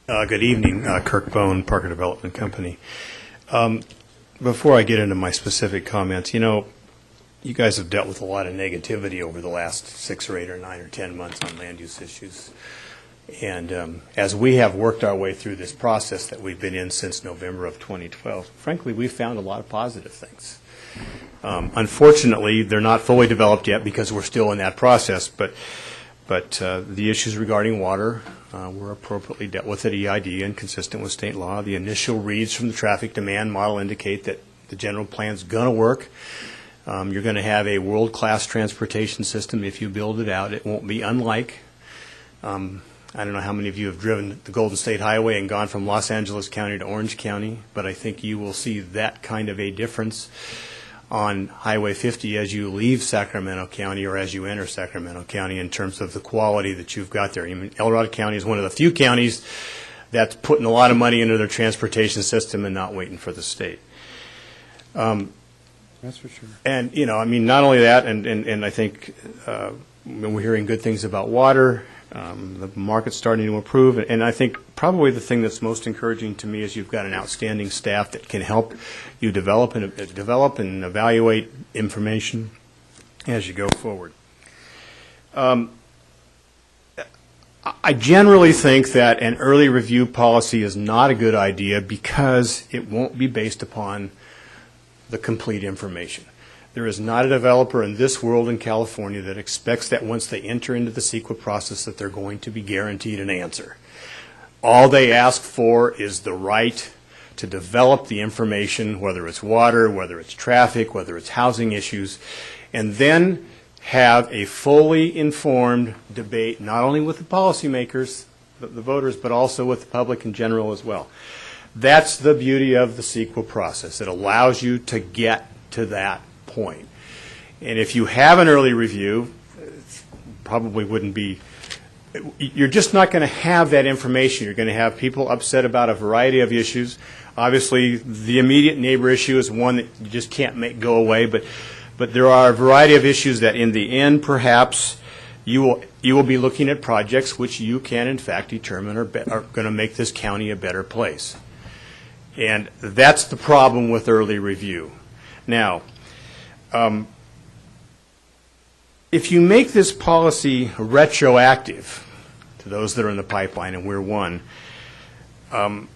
Good evening, Kirk Parker Development Company. Before I get into my specific comments, you guys have dealt with a lot of negativity over the last 6 or 8 or 9 or 10 months on land use issues. And as we have worked our way through this process that we've been in since November of 2012, frankly, we've found a lot of positive things. Unfortunately, they're not fully developed yet because we're still in that process, but the issues regarding water were appropriately dealt with at EID and consistent with state law. The initial reads from the traffic demand model indicate that the general plan's going to work. You're going to have a world-class transportation system if you build it out. It won't be unlike. I don't know how many of you have driven the Golden State Highway and gone from Los Angeles County to Orange County, but I think you will see that kind of a difference on Highway 50 as you leave Sacramento County or as you enter Sacramento County in terms of the quality that you've got there. El Dorado County is one of the few counties that's putting a lot of money into their transportation system and not waiting for the state. That's for sure. And, not only that, and I think we're hearing good things about water. The market's starting to improve, and I think probably the thing that's most encouraging to me is you've got an outstanding staff that can help you develop and evaluate information as you go forward. I generally think that an early review policy is not a good idea because it won't be based upon the complete information. There is not a developer in this world in California that expects that once they enter into the CEQA process that they're going to be guaranteed an answer. All they ask for is the right to develop the information, whether it's water, whether it's traffic, whether it's housing issues, and then have a fully informed debate, not only with the policymakers, the voters, but also with the public in general as well. That's the beauty of the CEQA process. It allows you to get to that point. And if you have an early review, probably wouldn't be, you're just not going to have that information. You're going to have people upset about a variety of issues. Obviously, the immediate neighbor issue is one that you just can't make go away, but there are a variety of issues that in the end, perhaps, you will be looking at projects which you can, in fact, determine are going to make this county a better place. And that's the problem with early review. Now, if you make this policy retroactive to those that are in the pipeline, and we're one, I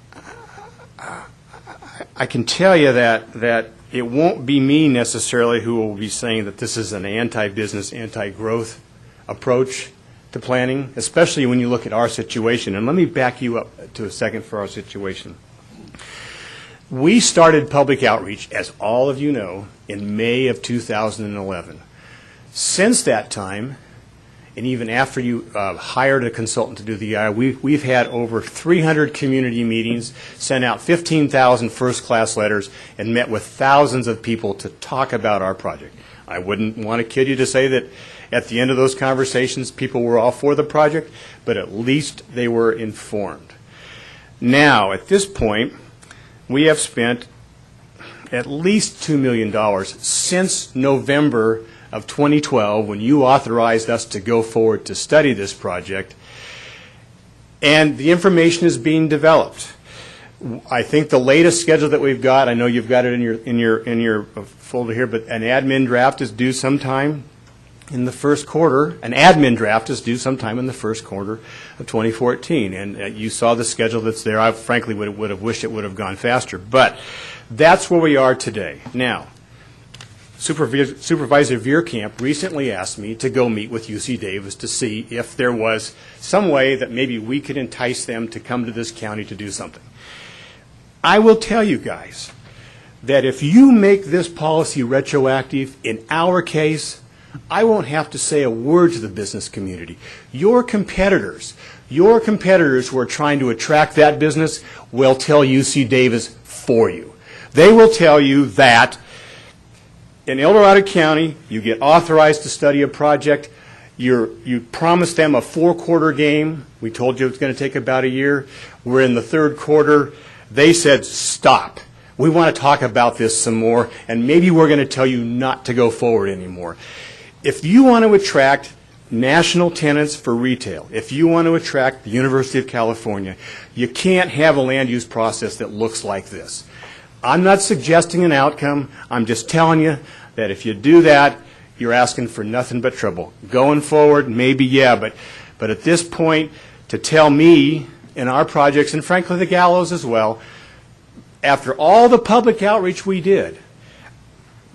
can tell you that it won't be me necessarily who will be saying that this is an anti-business, anti-growth approach to planning, especially when you look at our situation. And let me back you up to a second for our situation. We started public outreach, as all of you know, in May of 2011. Since that time, and even after you hired a consultant to do the EI, we've had over 300 community meetings, sent out 15,000 first-class letters, and met with thousands of people to talk about our project. I wouldn't want to kid you to say that at the end of those conversations people were all for the project, but at least they were informed. Now, at this point, we have spent at least $2 million since November of 2012 when you authorized us to go forward to study this project, and the information is being developed. I think the latest schedule that we've got, I know you've got it in your folder here, but an admin draft is due sometime in the first quarter. An admin draft is due sometime in the first quarter of 2014, and you saw the schedule that's there. I frankly would have wished it would have gone faster, but that's where we are today. Now, Supervisor Veerkamp recently asked me to go meet with UC Davis to see if there was some way that maybe we could entice them to come to this county to do something. I will tell you guys that if you make this policy retroactive, in our case, I won't have to say a word to the business community. Your competitors who are trying to attract that business will tell UC Davis for you. They will tell you that in El Dorado County, you get authorized to study a project. You promise them a 4-quarter game. We told you it's going to take about a year. We're in the 3rd quarter. They said, stop. We want to talk about this some more, and maybe we're going to tell you not to go forward anymore. If you want to attract national tenants for retail. If you want to attract the University of California, you can't have a land use process that looks like this. I'm not suggesting an outcome. I'm just telling you that if you do that, you're asking for nothing but trouble. Going forward, maybe, yeah, but at this point, to tell me in our projects, and frankly the Gallows as well, after all the public outreach we did,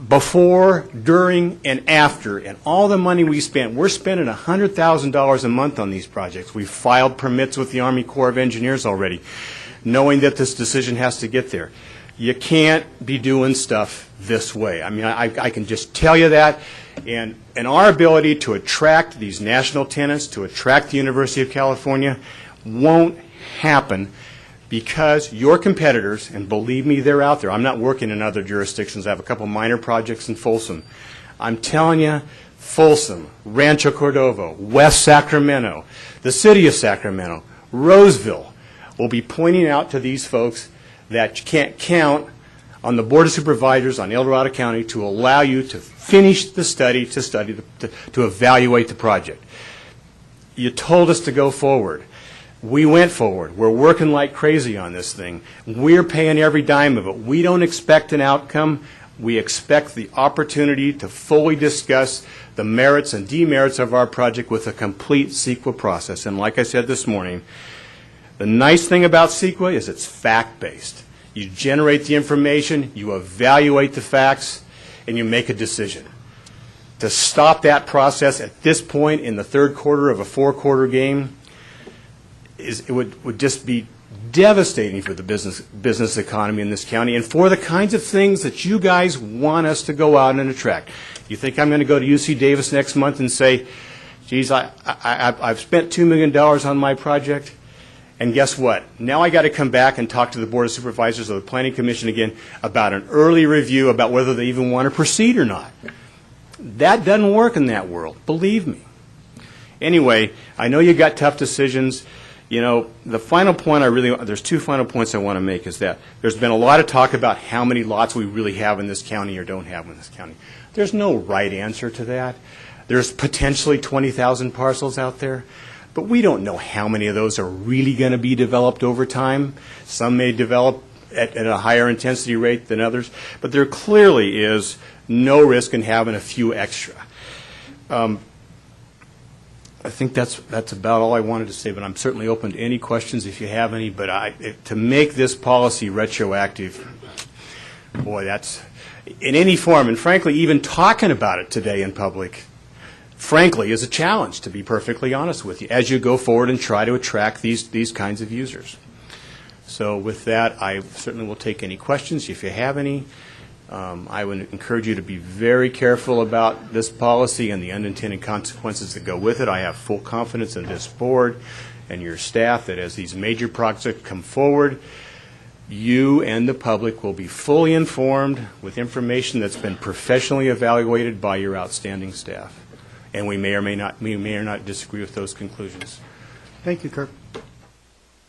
before, during, and after, and all the money we spent, we're spending $100,000 a month on these projects. We've filed permits with the Army Corps of Engineers already, knowing that this decision has to get there. You can't be doing stuff this way. I mean, I can just tell you that. And our ability to attract these national tenants, to attract the University of California, won't happen because your competitors, and believe me, they're out there. I'm not working in other jurisdictions. I have a couple minor projects in Folsom. I'm telling you, Folsom, Rancho Cordova, West Sacramento, the city of Sacramento, Roseville will be pointing out to these folks that you can't count on the Board of Supervisors on El Dorado County to allow you to finish the study, to evaluate the project. You told us to go forward. We went forward. We're working like crazy on this thing. We're paying every dime of it. We don't expect an outcome. We expect the opportunity to fully discuss the merits and demerits of our project with a complete CEQA process. And like I said this morning, the nice thing about CEQA is it's fact-based. You generate the information, you evaluate the facts, and you make a decision. To stop that process at this point in the third quarter of a four-quarter game, it would just be devastating for the business economy in this county and for the kinds of things that you guys want us to go out and attract. You think I'm going to go to UC Davis next month and say, geez, I've spent $2 million on my project? And guess what? Now I got to come back and talk to the Board of Supervisors of the Planning Commission again about an early review about whether they even want to proceed or not. That doesn't work in that world, believe me. Anyway, I know you got tough decisions. You know, the final point there's two final points I want to make is that there's been a lot of talk about how many lots we really have in this county or don't have in this county. There's no right answer to that. There's potentially 20,000 parcels out there. But we don't know how many of those are really going to be developed over time. Some may develop at a higher intensity rate than others. But there clearly is no risk in having a few extra. I think that's about all I wanted to say, but I'm certainly open to any questions if you have any. But to make this policy retroactive, boy, that's in any form. And frankly, even talking about it today in public, frankly, is a challenge, to be perfectly honest with you, as you go forward and try to attract these kinds of users. So with that, I certainly will take any questions if you have any. I would encourage you to be very careful about this policy and the unintended consequences that go with it. I have full confidence in this board and your staff that as these major projects come forward, you and the public will be fully informed with information that's been professionally evaluated by your outstanding staff. And we may or may not disagree with those conclusions. Thank you, Kirk.